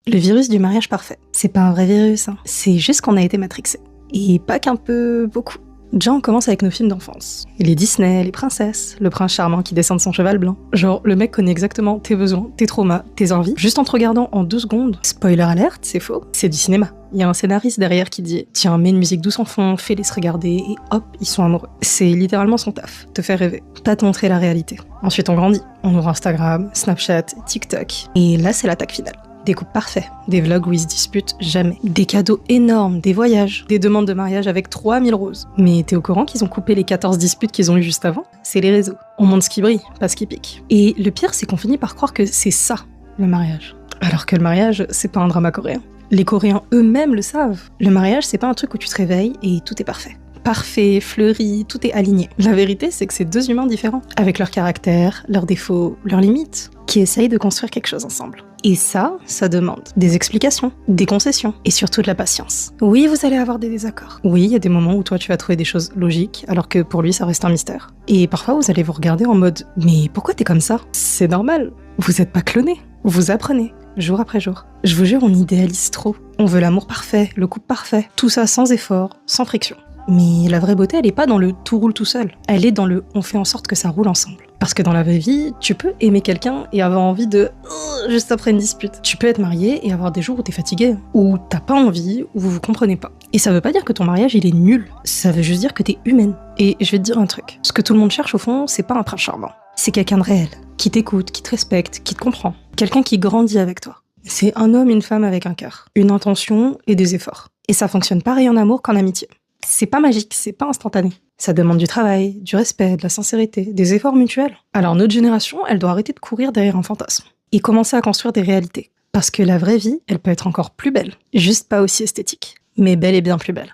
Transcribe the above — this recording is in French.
Le virus du mariage parfait. C'est pas un vrai virus, hein. C'est juste qu'on a été matrixé. Et pas qu'un peu, beaucoup. Déjà, on commence avec nos films d'enfance. Les Disney, les princesses, le prince charmant qui descend de son cheval blanc. Genre, le mec connaît exactement tes besoins, tes traumas, tes envies, juste en te regardant en 2 secondes. Spoiler alert, c'est faux. C'est du cinéma. Il y a un scénariste derrière qui dit « Tiens, mets une musique douce en fond, fais-les se regarder, et hop, ils sont amoureux. » C'est littéralement son taf, te faire rêver, pas te montrer la réalité. Ensuite, on grandit. On ouvre Instagram, Snapchat, TikTok. Et là, c'est l'attaque finale. Des couples parfaits, des vlogs où ils se disputent jamais, des cadeaux énormes, des voyages, des demandes de mariage avec 3000 roses. Mais t'es au courant qu'ils ont coupé les 14 disputes qu'ils ont eues juste avant? C'est les réseaux. On montre ce qui brille, pas ce qui pique. Et le pire, c'est qu'on finit par croire que c'est ça, le mariage. Alors que le mariage, c'est pas un drama coréen. Les Coréens eux-mêmes le savent. Le mariage, c'est pas un truc où tu te réveilles et tout est parfait. Parfait, fleuri, tout est aligné. La vérité, c'est que c'est 2 humains différents, avec leurs caractères, leurs défauts, leurs limites, qui essayent de construire quelque chose ensemble. Et ça demande des explications, des concessions, et surtout de la patience. Oui, vous allez avoir des désaccords. Oui, il y a des moments où toi tu vas trouver des choses logiques, alors que pour lui ça reste un mystère. Et parfois vous allez vous regarder en mode « Mais pourquoi t'es comme ça ? C'est normal, vous êtes pas cloné, vous apprenez. » Jour après jour. Je vous jure, on idéalise trop. On veut l'amour parfait, le couple parfait. Tout ça sans effort, sans friction. Mais la vraie beauté, elle est pas dans le tout roule tout seul. Elle est dans le on fait en sorte que ça roule ensemble. Parce que dans la vraie vie, tu peux aimer quelqu'un et avoir envie de juste après une dispute. Tu peux être marié et avoir des jours où t'es fatigué, où t'as pas envie, où vous vous comprenez pas. Et ça veut pas dire que ton mariage il est nul. Ça veut juste dire que t'es humaine. Et je vais te dire un truc. Ce que tout le monde cherche au fond, c'est pas un prince charmant. C'est quelqu'un de réel, qui t'écoute, qui te respecte, qui te comprend. Quelqu'un qui grandit avec toi. C'est un homme, une femme avec un cœur, une intention et des efforts. Et ça fonctionne pareil en amour qu'en amitié. C'est pas magique, c'est pas instantané. Ça demande du travail, du respect, de la sincérité, des efforts mutuels. Alors notre génération, elle doit arrêter de courir derrière un fantasme et commencer à construire des réalités. Parce que la vraie vie, elle peut être encore plus belle. Juste pas aussi esthétique, mais bel et bien plus belle.